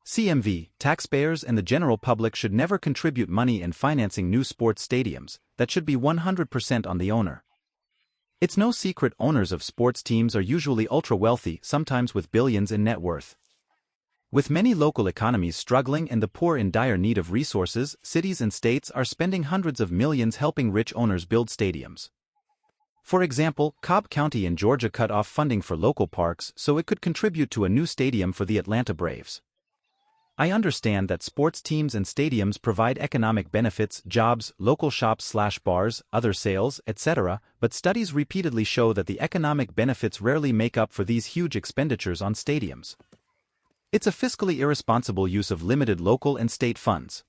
CMV, taxpayers and the general public should never contribute money in financing new sports stadiums. That should be 100% on the owner. It's no secret owners of sports teams are usually ultra-wealthy, sometimes with billions in net worth. With many local economies struggling and the poor in dire need of resources, cities and states are spending hundreds of millions helping rich owners build stadiums. For example, Cobb County in Georgia cut off funding for local parks so it could contribute to a new stadium for the Atlanta Braves. I understand that sports teams and stadiums provide economic benefits, jobs, local shops/bars, other sales, etc., but studies repeatedly show that the economic benefits rarely make up for these huge expenditures on stadiums. It's a fiscally irresponsible use of limited local and state funds.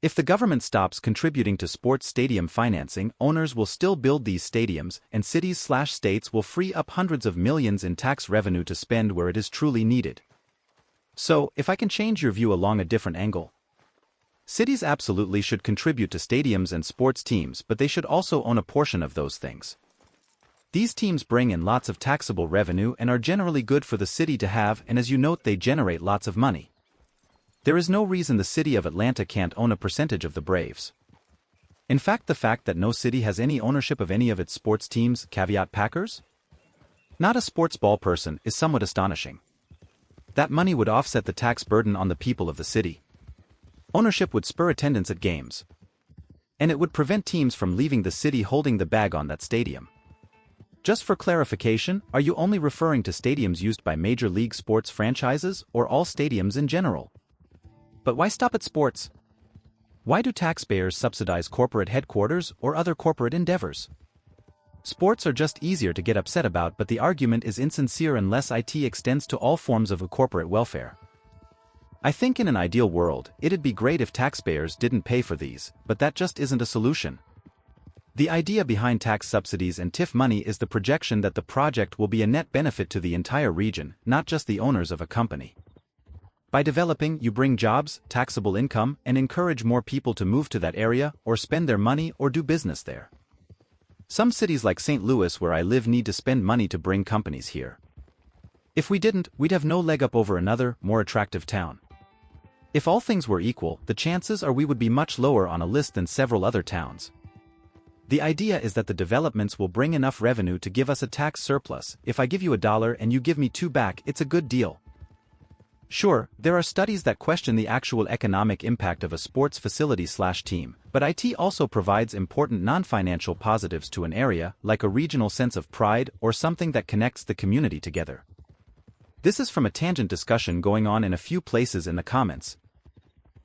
If the government stops contributing to sports stadium financing, owners will still build these stadiums, and cities/states will free up hundreds of millions in tax revenue to spend where it is truly needed. So, if I can change your view along a different angle. Cities absolutely should contribute to stadiums and sports teams, but they should also own a portion of those things. These teams bring in lots of taxable revenue and are generally good for the city to have, and as you note, they generate lots of money. There is no reason the city of Atlanta can't own a percentage of the Braves. In fact, the fact that no city has any ownership of any of its sports teams, caveat Packers? Not a sports ball person, is somewhat astonishing. That money would offset the tax burden on the people of the city. Ownership would spur attendance at games. And it would prevent teams from leaving the city holding the bag on that stadium. Just for clarification, are you only referring to stadiums used by Major League sports franchises or all stadiums in general? But why stop at sports? Why do taxpayers subsidize corporate headquarters or other corporate endeavors? Sports are just easier to get upset about, but the argument is insincere unless it extends to all forms of corporate welfare. I think in an ideal world, it'd be great if taxpayers didn't pay for these, but that just isn't a solution. The idea behind tax subsidies and TIF money is the projection that the project will be a net benefit to the entire region, not just the owners of a company. By developing, you bring jobs, taxable income, and encourage more people to move to that area, or spend their money or do business there. Some cities like St. Louis, where I live, need to spend money to bring companies here. If we didn't, we'd have no leg up over another, more attractive town. If all things were equal, the chances are we would be much lower on a list than several other towns. The idea is that the developments will bring enough revenue to give us a tax surplus. If I give you $1 and you give me $2 back, it's a good deal. Sure, there are studies that question the actual economic impact of a sports facility/team, but it also provides important non-financial positives to an area, like a regional sense of pride or something that connects the community together. This is from a tangent discussion going on in a few places in the comments.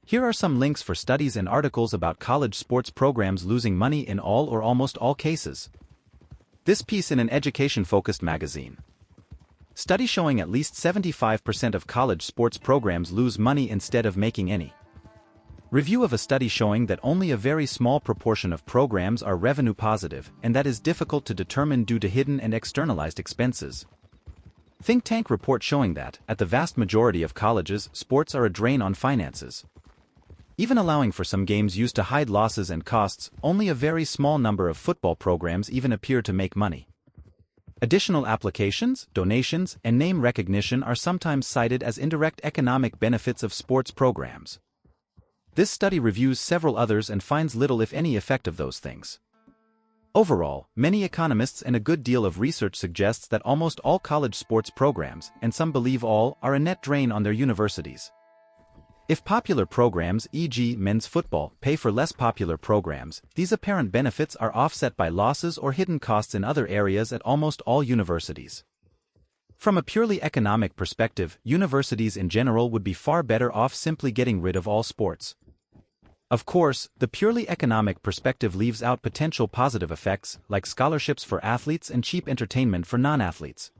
Here are some links for studies and articles about college sports programs losing money in all or almost all cases. This piece in an education-focused magazine. Study showing at least 75% of college sports programs lose money instead of making any. Review of a study showing that only a very small proportion of programs are revenue positive, and that is difficult to determine due to hidden and externalized expenses. Think tank report showing that, at the vast majority of colleges, sports are a drain on finances. Even allowing for some games used to hide losses and costs, only a very small number of football programs even appear to make money. Additional applications, donations, and name recognition are sometimes cited as indirect economic benefits of sports programs. This study reviews several others and finds little if any effect of those things. Overall, many economists and a good deal of research suggests that almost all college sports programs, and some believe all, are a net drain on their universities. If popular programs, e.g. men's football, pay for less popular programs, these apparent benefits are offset by losses or hidden costs in other areas at almost all universities. From a purely economic perspective, universities in general would be far better off simply getting rid of all sports. Of course, the purely economic perspective leaves out potential positive effects, like scholarships for athletes and cheap entertainment for non-athletes.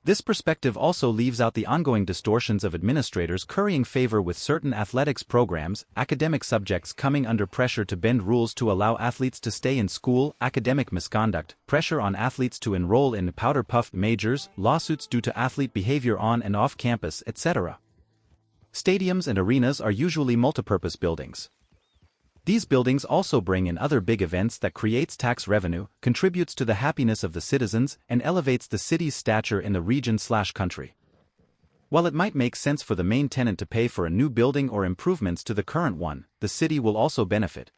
This perspective also leaves out the ongoing distortions of administrators currying favor with certain athletics programs, academic subjects coming under pressure to bend rules to allow athletes to stay in school, academic misconduct, pressure on athletes to enroll in powder-puffed majors, lawsuits due to athlete behavior on and off campus, etc. Stadiums and arenas are usually multipurpose buildings. These buildings also bring in other big events that creates tax revenue, contributes to the happiness of the citizens, and elevates the city's stature in the region/country. While it might make sense for the main tenant to pay for a new building or improvements to the current one, the city will also benefit.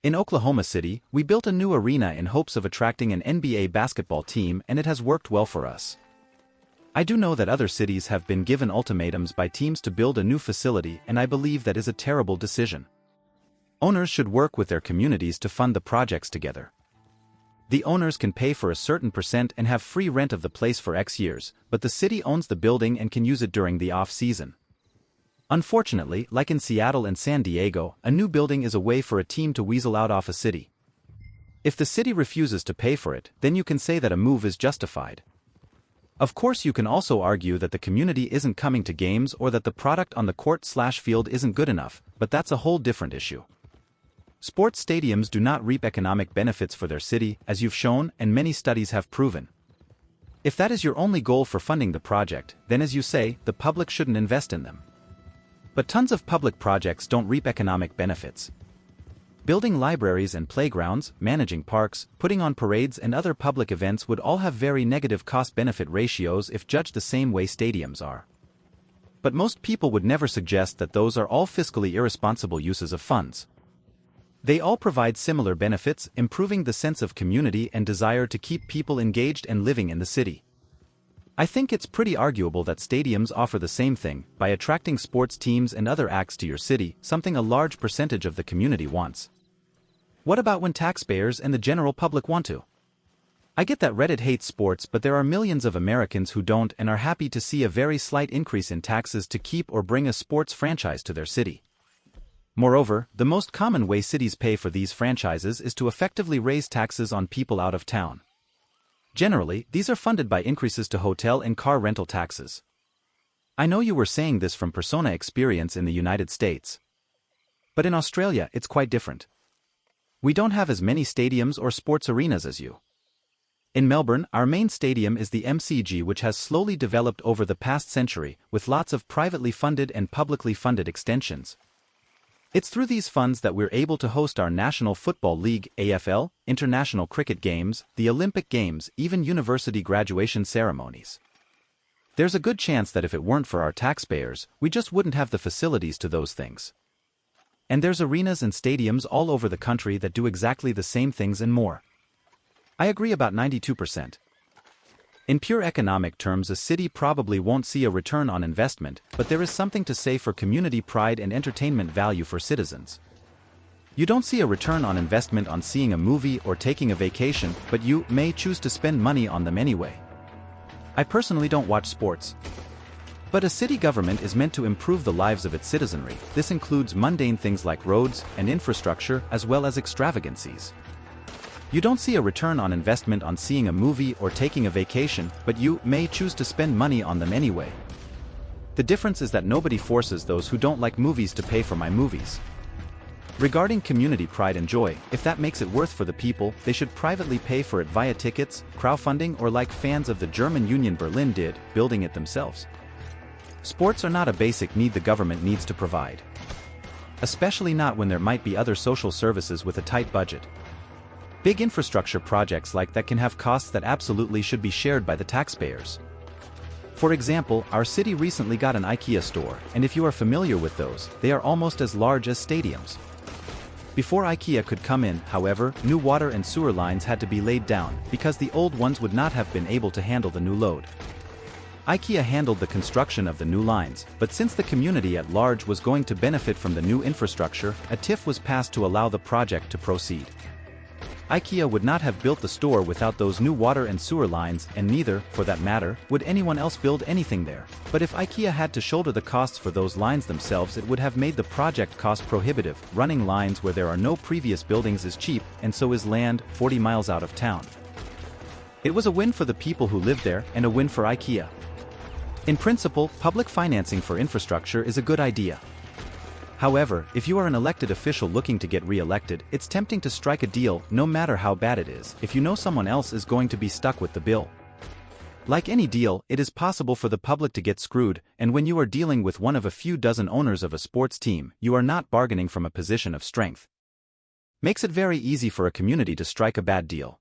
In Oklahoma City, we built a new arena in hopes of attracting an NBA basketball team, and it has worked well for us. I do know that other cities have been given ultimatums by teams to build a new facility, and I believe that is a terrible decision. Owners should work with their communities to fund the projects together. The owners can pay for a certain percent and have free rent of the place for X years, but the city owns the building and can use it during the off-season. Unfortunately, like in Seattle and San Diego, a new building is a way for a team to weasel out off a city. If the city refuses to pay for it, then you can say that a move is justified. Of course, you can also argue that the community isn't coming to games or that the product on the court/field isn't good enough, but that's a whole different issue. Sports stadiums do not reap economic benefits for their city, as you've shown and many studies have proven. If that is your only goal for funding the project, then as you say, the public shouldn't invest in them. But tons of public projects don't reap economic benefits. Building libraries and playgrounds, managing parks, putting on parades and other public events would all have very negative cost-benefit ratios if judged the same way stadiums are. But most people would never suggest that those are all fiscally irresponsible uses of funds. They all provide similar benefits, improving the sense of community and desire to keep people engaged and living in the city. I think it's pretty arguable that stadiums offer the same thing, by attracting sports teams and other acts to your city, something a large percentage of the community wants. What about when taxpayers and the general public want to? I get that Reddit hates sports, but there are millions of Americans who don't and are happy to see a very slight increase in taxes to keep or bring a sports franchise to their city. Moreover, the most common way cities pay for these franchises is to effectively raise taxes on people out of town. Generally, these are funded by increases to hotel and car rental taxes. I know you were saying this from personal experience in the United States. But in Australia, it's quite different. We don't have as many stadiums or sports arenas as you. In Melbourne, our main stadium is the MCG, which has slowly developed over the past century, with lots of privately funded and publicly funded extensions. It's through these funds that we're able to host our National Football League, AFL, international cricket games, the Olympic Games, even university graduation ceremonies. There's a good chance that if it weren't for our taxpayers, we just wouldn't have the facilities to those things. And there's arenas and stadiums all over the country that do exactly the same things and more. I agree about 92%. In pure economic terms, a city probably won't see a return on investment, but there is something to say for community pride and entertainment value for citizens. You don't see a return on investment on seeing a movie or taking a vacation, but you may choose to spend money on them anyway. I personally don't watch sports. But a city government is meant to improve the lives of its citizenry. This includes mundane things like roads and infrastructure, as well as extravagancies. You don't see a return on investment on seeing a movie or taking a vacation, but you may choose to spend money on them anyway. The difference is that nobody forces those who don't like movies to pay for my movies. Regarding community pride and joy, if that makes it worth for the people, they should privately pay for it via tickets, crowdfunding, or like fans of the German Union Berlin did, building it themselves. Sports are not a basic need the government needs to provide. Especially not when there might be other social services with a tight budget. Big infrastructure projects like that can have costs that absolutely should be shared by the taxpayers. For example, our city recently got an IKEA store, and if you are familiar with those, they are almost as large as stadiums. Before IKEA could come in, however, new water and sewer lines had to be laid down, because the old ones would not have been able to handle the new load. IKEA handled the construction of the new lines, but since the community at large was going to benefit from the new infrastructure, a TIF was passed to allow the project to proceed. IKEA would not have built the store without those new water and sewer lines, and neither, for that matter, would anyone else build anything there. But if IKEA had to shoulder the costs for those lines themselves, it would have made the project cost prohibitive. Running lines where there are no previous buildings is cheap, and so is land 40 miles out of town. It was a win for the people who lived there, and a win for IKEA. In principle, public financing for infrastructure is a good idea. However, if you are an elected official looking to get re-elected, it's tempting to strike a deal, no matter how bad it is, if you know someone else is going to be stuck with the bill. Like any deal, it is possible for the public to get screwed, and when you are dealing with one of a few dozen owners of a sports team, you are not bargaining from a position of strength. Makes it very easy for a community to strike a bad deal.